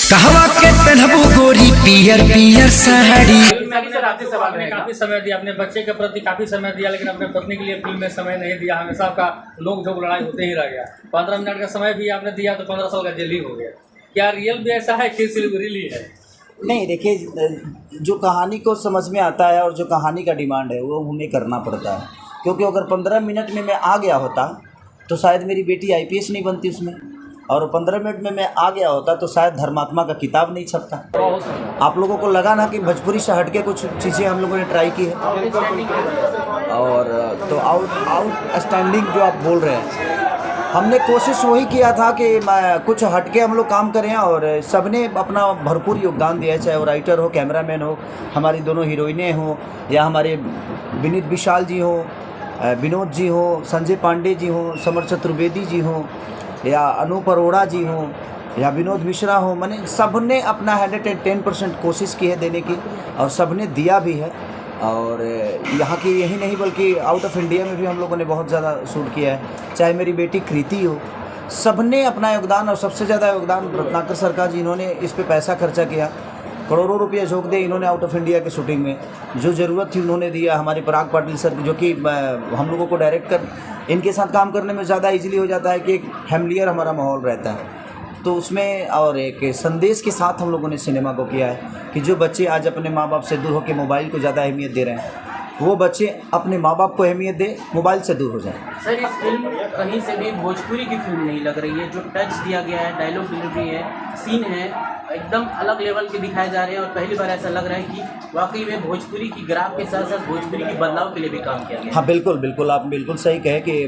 कहवा के पहनबू गोरी पियर पियर साड़ी। सर आपसे सवाल में काफी समय दिया, अपने बच्चे के प्रति काफी समय दिया, लेकिन अपने पत्नी के लिए फिल्म में समय नहीं दिया। हमेशा आपका लोग जो लड़ाई होते ही रह गया। 15 मिनट का समय भी आपने दिया तो 15 साल का जेल ही हो गया। क्या रियल भी ऐसा है कि सिर्फ रियली है? नहीं, देखिए, जो कहानी को समझ में आता है और जो कहानी का डिमांड है वो हमें करना पड़ता है। क्योंकि अगर 15 मिनट में मैं आ गया होता तो शायद मेरी बेटी IPS नहीं बनती उसमें, और 15 मिनट में मैं आ गया होता तो शायद धर्मात्मा का किताब नहीं छपता। आप लोगों को लगा ना कि भोजपुरी से हट के कुछ चीज़ें हम लोगों ने ट्राई की है, और तो आउटस्टैंडिंग जो आप बोल रहे हैं, हमने कोशिश वही किया था कि कुछ हटके हम लोग काम करें, और सबने अपना भरपूर योगदान दिया है, चाहे वो राइटर हो, कैमरामैन हो, हमारी दोनों हीरोइनें हों, या हमारे विनीत विशाल जी हों, विनोद जी हों, संजय पांडे जी हों, समर चतुर्वेदी जी हों, या अनूप अरोड़ा जी हों, या विनोद मिश्रा हो, मैंने सबने अपना 110% कोशिश की है देने की, और सबने दिया भी है। और यहाँ की यही नहीं बल्कि आउट ऑफ इंडिया में भी हम लोगों ने बहुत ज़्यादा शूट किया है। चाहे मेरी बेटी कृति हो, सबने अपना योगदान, और सबसे ज़्यादा योगदान रत्नाकर सरकार जी, इन्होंने इस पे पैसा खर्चा किया, करोड़ों रुपये झोंक दे इन्होंने आउट ऑफ इंडिया की शूटिंग में। जो ज़रूरत थी उन्होंने दिया। हमारे पराग पाटिल सर, जो कि हम लोगों को डायरेक्ट कर, इनके साथ काम करने में ज़्यादा इजीली हो जाता है कि एक फैमिलियर हमारा माहौल रहता है, तो उसमें और एक संदेश के साथ हम लोगों ने सिनेमा को किया है कि जो बच्चे आज अपने माँ बाप से दूर होकर मोबाइल को ज़्यादा अहमियत दे रहे हैं, वो बच्चे अपने माँ बाप को अहमियत दे, मोबाइल से दूर हो जाएं। सर, इस फिल्म कहीं से भी भोजपुरी की फिल्म नहीं लग रही है। जो टच दिया गया है, डायलॉग डिलीवरी है, सीन है, एकदम अलग लेवल के दिखाए जा रहे हैं, और पहली बार ऐसा लग रहा है कि वाकई में भोजपुरी की ग्राफ के साथ साथ भोजपुरी की बदलाव के लिए भी काम किया गया। हाँ, बिल्कुल बिल्कुल, आप बिल्कुल सही कहे कि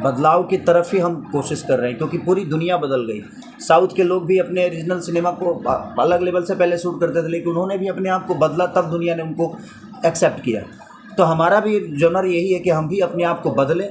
बदलाव की तरफ ही हम कोशिश कर रहे हैं, क्योंकि पूरी दुनिया बदल गई। साउथ के लोग भी अपने रीजनल सिनेमा को अलग लेवल से पहले शूट करते थे, लेकिन उन्होंने भी अपने आप को बदला, तब दुनिया ने उनको एक्सेप्ट किया। तो हमारा भी जॉनर यही है कि हम भी अपने आप को बदलें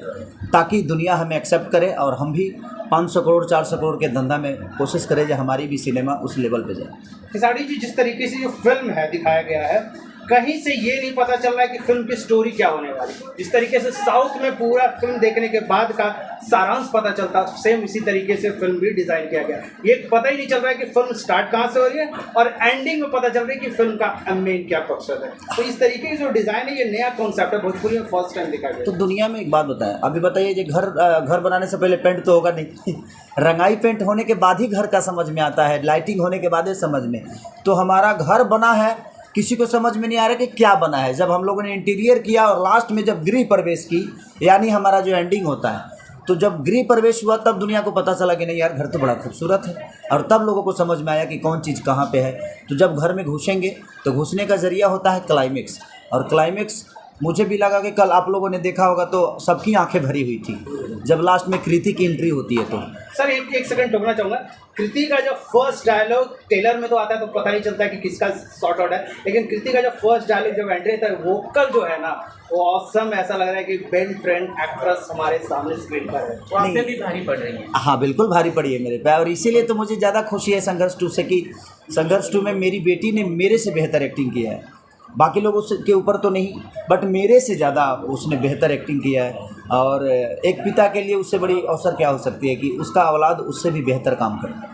ताकि दुनिया हमें एक्सेप्ट करे, और हम भी 500 करोड़ 400 करोड़ के धंधा में कोशिश करें कि हमारी भी सिनेमा उस लेवल पे जाए। खिसाड़ी जी, जिस तरीके से जो फिल्म है दिखाया गया है, कहीं से ये नहीं पता चल रहा है कि फिल्म की स्टोरी क्या होने वाली। जिस तरीके से साउथ में पूरा फिल्म देखने के बाद का सारांश पता चलता, सेम इसी तरीके से फिल्म भी डिज़ाइन किया गया। ये पता ही नहीं चल रहा है कि फिल्म स्टार्ट कहाँ से हो रही है, और एंडिंग में पता चल रहा है कि फिल्म का मेन क्या मकसद है। तो इस तरीके की जो डिज़ाइन है, ये नया कॉन्सेप्ट है, भोजपुरी में फर्स्ट टाइम दिखाया गया। तो दुनिया में एक बात बताएं, अभी बताइए, कि घर बनाने से पहले पेंट तो होगा नहीं रंगाई पेंट होने के बाद ही घर का समझ में आता है, लाइटिंग होने के बाद ही समझ में। तो हमारा घर बना है, किसी को समझ में नहीं आ रहा कि क्या बना है। जब हम लोगों ने इंटीरियर किया और लास्ट में जब गृह प्रवेश की, यानी हमारा जो एंडिंग होता है, तो जब गृह प्रवेश हुआ तब दुनिया को पता चला कि नहीं यार, घर तो बड़ा खूबसूरत है, और तब लोगों को समझ में आया कि कौन चीज़ कहाँ पे है। तो जब घर में घुसेंगे तो घुसने का ज़रिया होता है क्लाइमेक्स, और क्लाइमेक्स मुझे भी लगा कि कल आप लोगों ने देखा होगा तो सबकी आंखें भरी हुई थी जब लास्ट में कृति की एंट्री होती है। तो सर एक सेकंड टोकना चाहूँगा। कृति का जो फर्स्ट डायलॉग ट्रेलर में तो आता है तो पता नहीं चलता कि किसका शॉर्ट आउट है, लेकिन कृति का जो फर्स्ट डायलॉग जब एंट्री था, वोकल जो है ना, वो ऑसम, ऐसा लग रहा है कि बेन फ्रेंड एक्ट्रेस हमारे सामने स्क्रीन पर है। तो आप पे भी भारी पड़ रही है। हाँ, बिल्कुल भारी पड़ी है मेरे पे, और इसीलिए तो मुझे ज़्यादा खुशी है संघर्ष 2 से, कि संघर्ष 2 में मेरी बेटी ने मेरे से बेहतर एक्टिंग किया है। बाकी लोगों के ऊपर तो नहीं, बट मेरे से ज़्यादा उसने बेहतर एक्टिंग किया है। और एक पिता के लिए उससे बड़ी अवसर क्या हो सकती है कि उसका औलाद उससे भी बेहतर काम करे।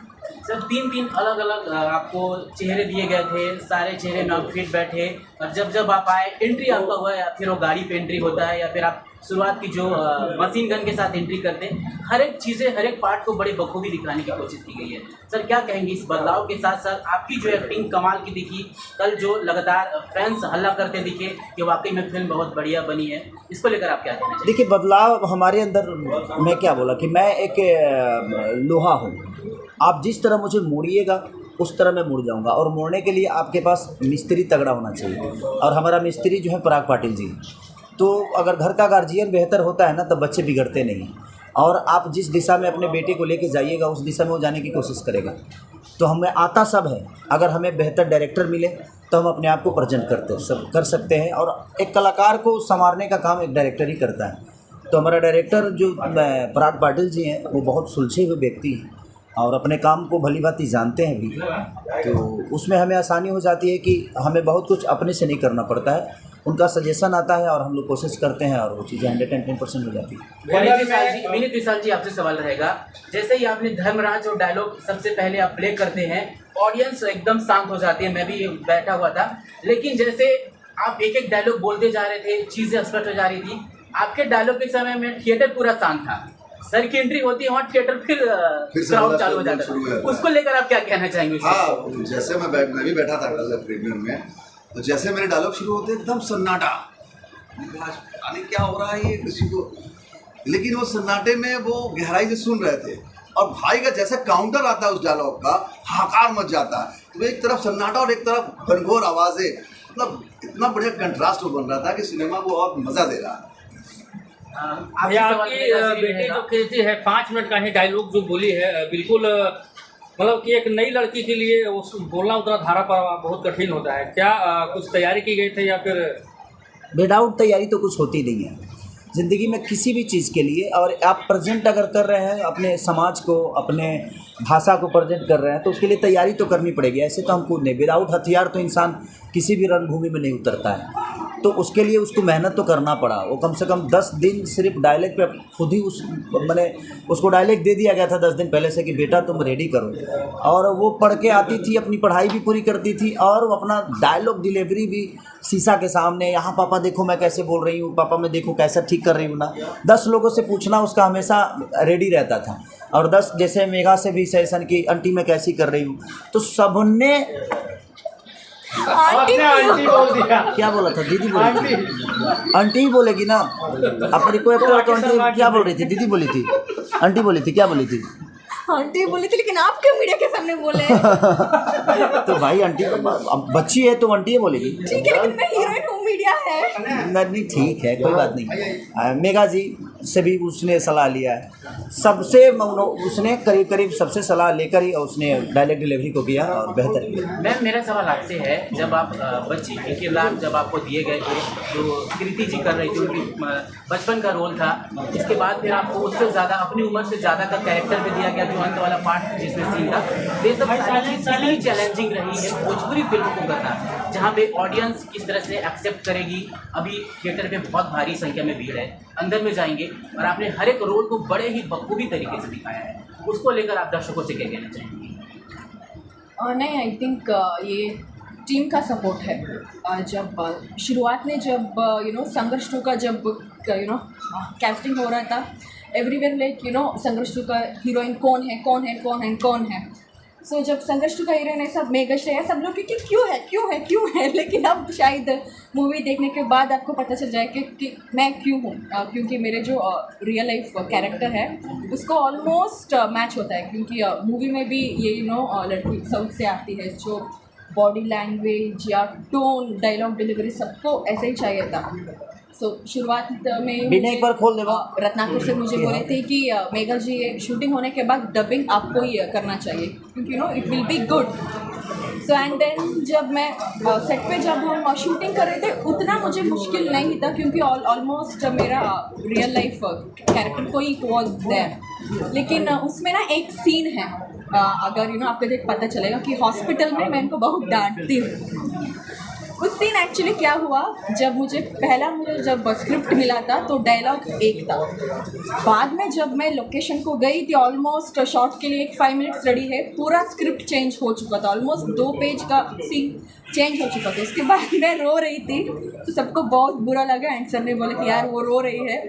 सर, 3 अलग अलग आपको चेहरे दिए गए थे, सारे चेहरे में आप फिट बैठे, और जब आप आए, एंट्री आपका हुआ, या फिर वो गाड़ी पे एंट्री होता है, या फिर आप शुरुआत की जो मशीन गन के साथ एंट्री करते हैं, हर एक चीज़ें, हर एक पार्ट को बड़े बखूबी दिखाने की कोशिश की गई है। सर, क्या कहेंगे इस बदलाव के साथ साथ आपकी जो एक्टिंग कमाल की दिखी, कल जो लगातार फैंस हल्ला करते दिखे कि वाकई में फिल्म बहुत बढ़िया बनी है, इसको लेकर आप क्या कहना चाहिए? देखिए, बदलाव हमारे अंदर, मैं क्या बोला कि मैं एक लोहा हूँ, आप जिस तरह मुझे मोड़िएगा उस तरह मैं मुड़ जाऊंगा, और मोड़ने के लिए आपके पास मिस्त्री तगड़ा होना चाहिए, और हमारा मिस्त्री जो है पराग पाटिल जी। तो अगर घर का गार्जियन बेहतर होता है ना, तब बच्चे बिगड़ते नहीं, और आप जिस दिशा में अपने बेटे को लेके जाइएगा उस दिशा में वो जाने की कोशिश करेगा। तो हमें आता सब है, अगर हमें बेहतर डायरेक्टर मिले तो हम अपने आप को प्रेजेंट कर सकते हैं, और एक कलाकार को संवारने का काम एक डायरेक्टर ही करता है। तो हमारा डायरेक्टर जो पराग पाटिल जी हैं, वो बहुत सुलझे हुए व्यक्ति हैं, और अपने काम को भली भांति जानते हैं भी, तो उसमें हमें आसानी हो जाती है कि हमें बहुत कुछ अपने से नहीं करना पड़ता है, उनका सजेशन आता है और हम लोग कोशिश करते हैं और वो चीज़ें 110% हो जाती है। विनीत विशाल जी, आपसे सवाल रहेगा, जैसे ही आपने धर्मराज और डायलॉग सबसे पहले आप प्ले करते हैं, ऑडियंस एकदम शांत हो जाती है, मैं भी बैठा हुआ था, लेकिन जैसे आप एक एक डायलॉग बोलते जा रहे थे, चीज़ें स्पष्ट हो जा रही थी, आपके डायलॉग के समय में थिएटर पूरा शांत था। सर की एंट्री होती है वहाँ थिएटर फिर क्राउड चालू हो जाता है, उसको लेकर आप क्या कहना चाहेंगे? हाँ, जैसे मैं भी बैठा था कल प्रीमियर में, तो जैसे मेरे डायलॉग शुरू होते एकदम सन्नाटा, पता नहीं क्या हो रहा है ये किसी को, लेकिन वो सन्नाटे में वो गहराई से सुन रहे थे और भाई का जैसे काउंटर आता है उस डायलॉग का, हाहाकार मच जाता है। तो एक तरफ सन्नाटा और एक तरफ घनघोर आवाज़ें, मतलब इतना बढ़िया कंट्रास्ट वो बन रहा था कि सिनेमा को और मज़ा दे रहा है। भैया आपकी बेटी जो कहती है 5 मिनट का ही डायलॉग जो बोली है, बिल्कुल मतलब कि एक नई लड़की के लिए उस बोलना उतना धारा पर बहुत कठिन होता है। क्या कुछ तैयारी की गई थी या फिर? विदाउट तैयारी तो कुछ होती नहीं है ज़िंदगी में किसी भी चीज़ के लिए। और आप प्रेजेंट अगर कर रहे हैं अपने समाज को, अपने भाषा को प्रेजेंट कर रहे हैं, तो उसके लिए तैयारी तो करनी पड़ेगी। ऐसे तो हम खुद नहीं, विदाउट हथियार तो इंसान किसी भी रणभूमि में नहीं उतरता है। तो उसके लिए उसको मेहनत तो करना पड़ा। वो कम से कम 10 दिन सिर्फ डायलॉग पे खुद ही मैंने उसको डायलॉग दे दिया गया था 10 दिन पहले से कि बेटा तुम रेडी करो, और वो पढ़ के आती थी, अपनी पढ़ाई भी पूरी करती थी और वो अपना डायलॉग डिलीवरी भी शीशा के सामने, यहाँ पापा देखो मैं कैसे बोल रही हूँ, पापा मैं देखो कैसा ठीक कर रही हूँ ना। 10 लोगों से पूछना उसका हमेशा रेडी रहता था। और 10 जैसे मेघा से भी सेशन की, आंटी मैं कैसी कर रही हूँ, तो सबने आंटी बोल दिया। क्या बोला था? दीदी बोली, आंटी ही बोलेगी ना। अपनी कोई तो आंटी क्या बोल रही थी? दीदी बोली थी, आंटी बोली थी, क्या बोली थी? आंटी बोली थी, लेकिन आप क्यों मीडिया के सामने बोले? तो भाई आंटी अब बच्ची है तो आंटी ही बोलेगी। ठीक है, लेकिन मैं हीरोइन हूँ, मीडिया है। नहीं ठीक है, कोई बात नहीं। मेघा जी से भी उसने सलाह लिया है, सबसे उसने करीब करीब सबसे सलाह लेकर ही उसने डायलॉग डिलीवरी को किया और बेहतर किया। मैम, मेरा सवाल आपसे है, जब आप बच्ची के किरदार जब आपको दिए गए थे, जो कृति जी कर रही थी, उनकी बचपन का रोल था, इसके बाद फिर आपको उससे ज़्यादा, अपनी उम्र से ज़्यादा का कैरेक्टर भी दिया गया, जो अंत वाला पार्ट जिसमें सीन था, ये सब सारी चैलेंजिंग रही है भोजपुरी फिल्मों को करना, जहाँ पे ऑडियंस किस तरह से एक्सेप्ट करेगी। अभी थिएटर पे बहुत भारी संख्या में भीड़ है, अंदर में जाएंगे और आपने हर एक रोल को बड़े ही बखूबी तरीके से दिखाया है, उसको लेकर आप दर्शकों से क्या कहना चाहेंगे? नहीं, आई थिंक ये टीम का सपोर्ट है। जब शुरुआत में जब संघर्ष 2 का जब कास्टिंग हो रहा था, एवरीवेयर लाइक संघर्ष 2 का हीरोइन कौन है। सो जब संघर्ष 2 का हीरोइन है सब मेघा श्रेया, सब लोग कि क्यों है, लेकिन अब शायद मूवी देखने के बाद आपको पता चल जाए कि मैं क्यों हूँ, क्योंकि मेरे जो रियल लाइफ कैरेक्टर है उसको ऑलमोस्ट मैच होता है। क्योंकि मूवी में भी ये लड़की साउथ से आती है, जो बॉडी लैंग्वेज या टोन, डायलॉग डिलीवरी सबको ऐसे ही चाहिए था। सो शुरुआत में बिना एक बार खोल दे रत्नाकर से मुझे बोले थे कि मेघा जी ये शूटिंग होने के बाद डबिंग आपको ही करना चाहिए, क्योंकि it will be good. So and then जब मैं सेट पे जब हम शूटिंग कर रहे थे, उतना मुझे मुश्किल नहीं था, क्योंकि ऑलमोस्ट मेरा रियल लाइफ कैरेक्टर को ही वॉज देयर। लेकिन उसमें ना एक सीन है, अगर आपको देख पता चलेगा कि हॉस्पिटल में मैं इनको बहुत डांटती हूँ। उस सीन एक्चुअली क्या हुआ, जब मुझे जब स्क्रिप्ट मिला था तो डायलॉग एक था। बाद में जब मैं लोकेशन को गई थी, ऑलमोस्ट शॉट के लिए 5 मिनट्स रेडी है, पूरा स्क्रिप्ट चेंज हो चुका था, ऑलमोस्ट 2 पेज का सीन चेंज हो चुका था। उसके बाद मैं रो रही थी तो सबको बहुत बुरा लगा एंड सर ने बोला कि यार वो रो रही है,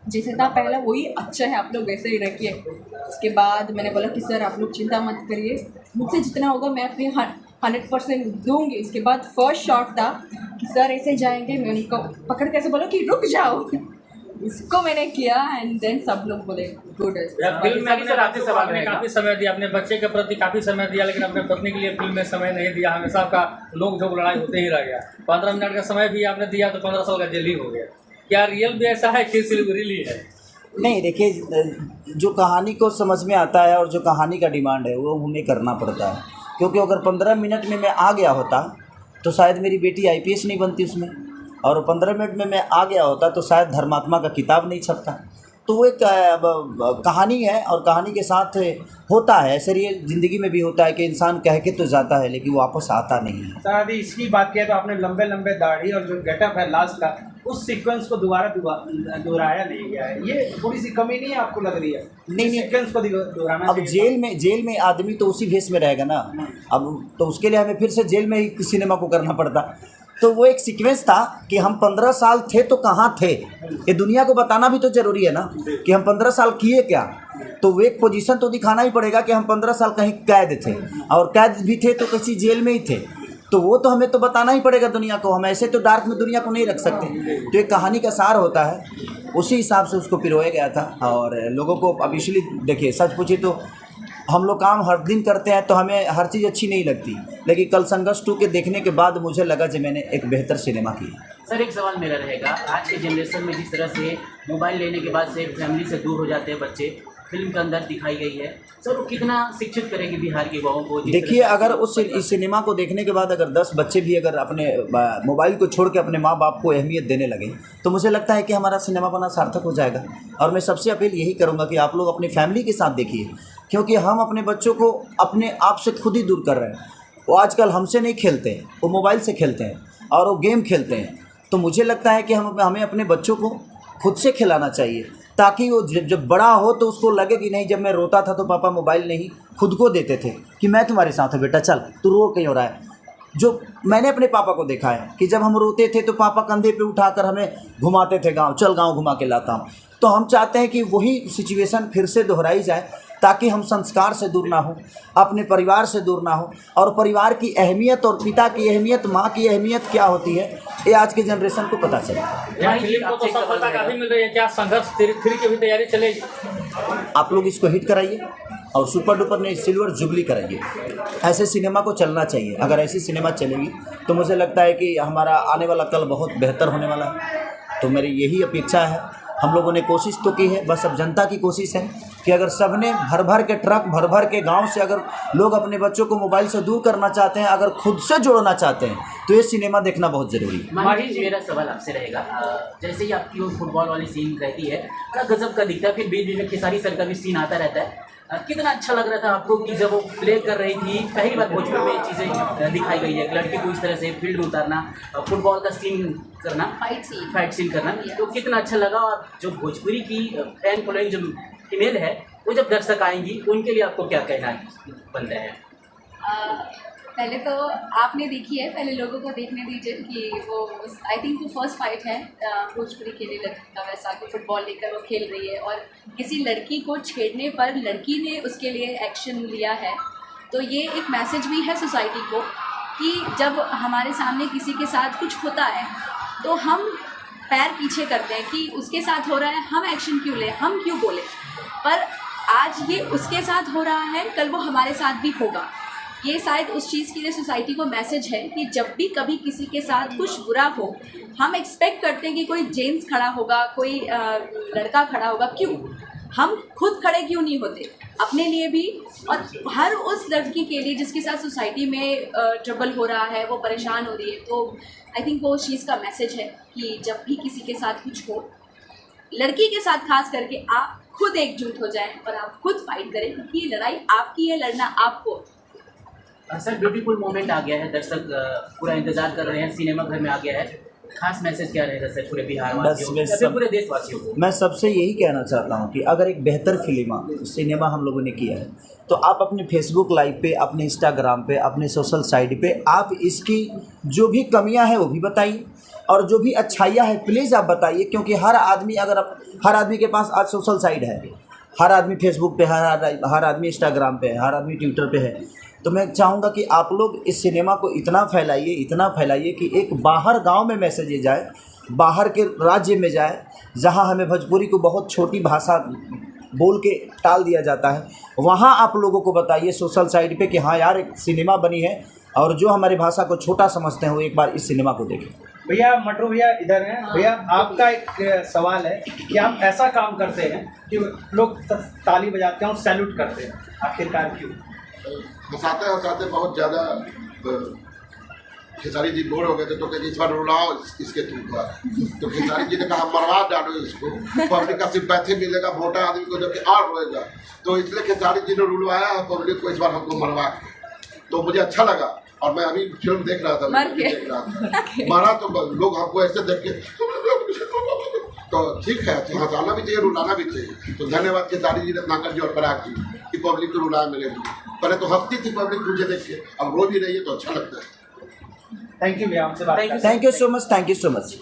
जैसे था पहला वही अच्छा है, आप लोग वैसे ही रखिए। उसके बाद मैंने बोला कि सर आप लोग चिंता मत करिए, मुझसे जितना होगा मैं अपनी 100% दूंगी। उसके बाद फर्स्ट शॉट था कि सर ऐसे जाएंगे, मैं उनको पकड़ के ऐसे बोला कि रुक जाओ, इसको मैंने किया एंड देन सब लोग बोले गुड। फिल्म में आपने काफ़ी समय दिया, अपने बच्चे के प्रति काफ़ी समय दिया, लेकिन अपने पत्नी के लिए फिल्म में समय नहीं दिया, हमेशा आपका लोग जो लड़ाई होते ही रह गया। 15 मिनट का समय भी आपने दिया तो 15 साल का जेल ही हो गया। क्या रियल भी ऐसा है कि सिर्फ रियली है? नहीं, देखिए, जो कहानी को समझ में आता है और जो कहानी का डिमांड है वो हमें करना पड़ता है। क्योंकि अगर 15 मिनट में मैं आ गया होता तो शायद मेरी बेटी IPS नहीं बनती उसमें, और 15 मिनट में मैं आ गया होता तो शायद धर्मात्मा का किताब नहीं छपता। तो वो एक कहानी है और कहानी के साथ होता है। ऐसे रियल ज़िंदगी में भी होता है कि इंसान कह के तो जाता है लेकिन वापस आता नहीं है। सर यदि इसकी बात किया तो आपने लंबे लंबे दाढ़ी और जो गेटअप है लास्ट का, उस सीक्वेंस को दोबारा दोहराया नहीं गया है। ये थोड़ी सी कमी नहीं है आपको लग रही है? नहीं सीक्वेंस को दोहराना अब जेल में आदमी तो उसी भेष में रहेगा ना। अब तो उसके लिए हमें फिर से जेल में ही सिनेमा को करना पड़ता। तो वो एक सीक्वेंस था कि हम 15 साल थे तो कहाँ थे, ये दुनिया को बताना भी तो ज़रूरी है ना कि हम 15 साल किए क्या। तो वो एक पोजीशन तो दिखाना ही पड़ेगा कि हम 15 साल कहीं कैद थे, और कैद भी थे तो किसी जेल में ही थे। तो वो तो हमें तो बताना ही पड़ेगा दुनिया को। हम ऐसे तो डार्क में दुनिया को नहीं रख सकते। तो एक कहानी का सार होता है, उसी हिसाब से उसको पिरोया गया था। और लोगों को अब इसलिए देखिए, सच पूछिए तो हम लोग काम हर दिन करते हैं तो हमें हर चीज़ अच्छी नहीं लगती, लेकिन कल संघर्ष 2 के देखने के बाद मुझे लगा कि मैंने एक बेहतर सिनेमा की। सर एक सवाल मेरा रहेगा, आज के जनरेशन में जिस तरह से मोबाइल लेने के बाद से फैमिली से दूर हो जाते हैं बच्चे, फिल्म के अंदर दिखाई गई है, सर वो कितना शिक्षित करेगी बिहार के युवाओं को? देखिए, अगर इस सिनेमा को देखने के बाद अगर 10 बच्चे भी अगर अपने मोबाइल को छोड़ के अपने माँ बाप को अहमियत देने लगे तो मुझे लगता है कि हमारा सिनेमा बना सार्थक हो जाएगा। और मैं सबसे अपील यही करूँगा कि आप लोग अपनी फैमिली के साथ देखिए, क्योंकि हम अपने बच्चों को अपने आप से खुद ही दूर कर रहे हैं। वो आजकल हमसे नहीं खेलते हैं, वो मोबाइल से खेलते हैं और वो गेम खेलते हैं। तो मुझे लगता है कि हमें अपने बच्चों को खुद से खिलाना चाहिए, ताकि वो जब बड़ा हो तो उसको लगे कि नहीं, जब मैं रोता था तो पापा मोबाइल नहीं खुद को देते थे कि मैं तुम्हारे साथ हूँ बेटा, चल तू रो क्यों रहा है। जो मैंने अपने पापा को देखा है कि जब हम रोते थे तो पापा कंधे पे उठाकर हमें घुमाते थे गांव, चल गांव घुमा के लाता हूँ। तो हम चाहते हैं कि वही सिचुएशन फिर से दोहराई जाए, ताकि हम संस्कार से दूर ना हो, अपने परिवार से दूर ना हो, और परिवार की अहमियत और पिता की अहमियत, माँ की अहमियत क्या होती है, ये आज के जनरेशन को पता चले। फिल्म को तो सफलता काफ़ी मिल रही है, क्या संघर्ष 3 की भी तैयारी चलेगी? आप लोग इसको हिट कराइए और सुपर डुपर ने सिल्वर जुबली कराइए। ऐसे सिनेमा को चलना चाहिए। अगर ऐसी सिनेमा चलेगी तो मुझे लगता है कि हमारा आने वाला कल बहुत बेहतर होने वाला है। तो मेरी यही अपेक्षा है। हम लोगों ने कोशिश तो की है, बस अब जनता की कोशिश है कि अगर सबने भर भर के ट्रक, भर भर के गांव से अगर लोग अपने बच्चों को मोबाइल से दूर करना चाहते हैं, अगर खुद से जोड़ना चाहते हैं, तो ये सिनेमा देखना बहुत ज़रूरी है। मानी जी, मेरा सवाल आपसे रहेगा, जैसे ही आपकी वो फुटबॉल वाली सीन रहती है, बड़ा गजब का दिखता है, फिर बीच बीच में खेसारी सर का भी सीन आता रहता है। कितना अच्छा लग रहा था आपको कि जब वो प्ले कर रही थी, पहली बार भोजपुर में चीज़ें दिखाई गई है, एक लड़की को इस तरह से फील्ड में उतारना, फुटबॉल का सीन करना, फाइट सीन करना, तो कितना अच्छा लगा। और जो भोजपुरी की फैन फॉलोइंग जो फीमेल है, वो जब दर्शक आएंगी उनके लिए आपको क्या कहना बनता है? पहले तो आपने देखी है, पहले लोगों को देखने दीजिए कि वो आई थिंक वो फर्स्ट फाइट है भोजपुरी के लिए लड़की का, वैसा कि फुटबॉल लेकर वो खेल रही है और किसी लड़की को छेड़ने पर लड़की ने उसके लिए एक्शन लिया है। तो ये एक मैसेज भी है सोसाइटी को कि जब हमारे सामने किसी के साथ कुछ होता है तो हम पैर पीछे करते हैं कि उसके साथ हो रहा है, हम एक्शन क्यों लें, हम क्यों बोलें। पर आज ये उसके साथ हो रहा है, कल वो हमारे साथ भी होगा। ये शायद उस चीज़ के लिए सोसाइटी को मैसेज है कि जब भी कभी किसी के साथ कुछ बुरा हो, हम एक्सपेक्ट करते हैं कि कोई जेंट्स खड़ा होगा, कोई लड़का खड़ा होगा। क्यों हम खुद खड़े क्यों नहीं होते अपने लिए भी, और हर उस लड़की के लिए जिसके साथ सोसाइटी में ट्रबल हो रहा है, वो परेशान हो रही है। तो आई थिंक वो उस चीज़ का मैसेज है कि जब भी किसी के साथ कुछ हो, लड़की के साथ खास करके आप खुद एकजुट हो जाएं और आप खुद फाइट करें, क्योंकि ये लड़ाई आपकी है, लड़ना आपको। सर ब्यूटीफुल मोमेंट आ गया है, दर्शक पूरा इंतजार कर रहे हैं, सिनेमा घर में आ गया है, खास मैसेज क्या रहेगा सर पूरे बिहार वासियों को, या पूरे देशवासियों को? मैं सबसे यही कहना चाहता हूँ कि अगर एक बेहतर सिनेमा हम लोगों ने किया है तो आप अपने फेसबुक लाइव पे, अपने इंस्टाग्राम पे, अपने सोशल साइट पे आप इसकी जो भी कमियां हैं वो भी बताइए, और जो भी अच्छाइयाँ हैं प्लीज़ आप बताइए। क्योंकि हर आदमी के पास आज सोशल साइट है, हर आदमी फेसबुक पे, हर आदमी इंस्टाग्राम पे है, हर आदमी ट्विटर पे है। तो मैं चाहूँगा कि आप लोग इस सिनेमा को इतना फैलाइए कि एक बाहर गांव में मैसेज ये जाए, बाहर के राज्य में जाए, जहां हमें भोजपुरी को बहुत छोटी भाषा बोल के टाल दिया जाता है, वहां आप लोगों को बताइए सोशल साइट पे कि हाँ यार, एक सिनेमा बनी है, और जो हमारी भाषा को छोटा समझते हैं वो एक बार इस सिनेमा को देखें। भैया मटरू भैया इधर हैं। भैया आपका एक सवाल है कि आप ऐसा काम करते हैं कि लोग ताली बजाते हैं और सैल्यूट करते हैं, आखिरकार क्यों? हंसाते बहुत ज़्यादा खेसारी जी बोर हो गए थे तो कहते इस बार रुलाओ इसके थ्रू पर। तो खेसारी जी ने कहा मरवा डालो इसको, पब्लिक का सिंपैथी मिलेगा, मोटा आदमी को जबकि और रोएगा। तो इसलिए खेसारी जी ने रुलवाया है पब्लिक को इस बार हमको मरवा के। तो मुझे अच्छा लगा और मैं अभी फिल्म देख रहा था, देख रहा था मारा तो लोग हमको ऐसे देख के तो ठीक है, हंसाना भी चाहिए, रुलाना भी चाहिए। तो धन्यवाद खेसारी जी, रत्नाकर जी और पराग जी कि पब्लिक को रुलाया मेरे लिए। पहले तो हंसती थी पब्लिक मुझे देख के, अब रो भी रही है तो अच्छा लगता है। थैंक यू भैया, हमसे बात Thank you, करने thank you so much, thank you so much.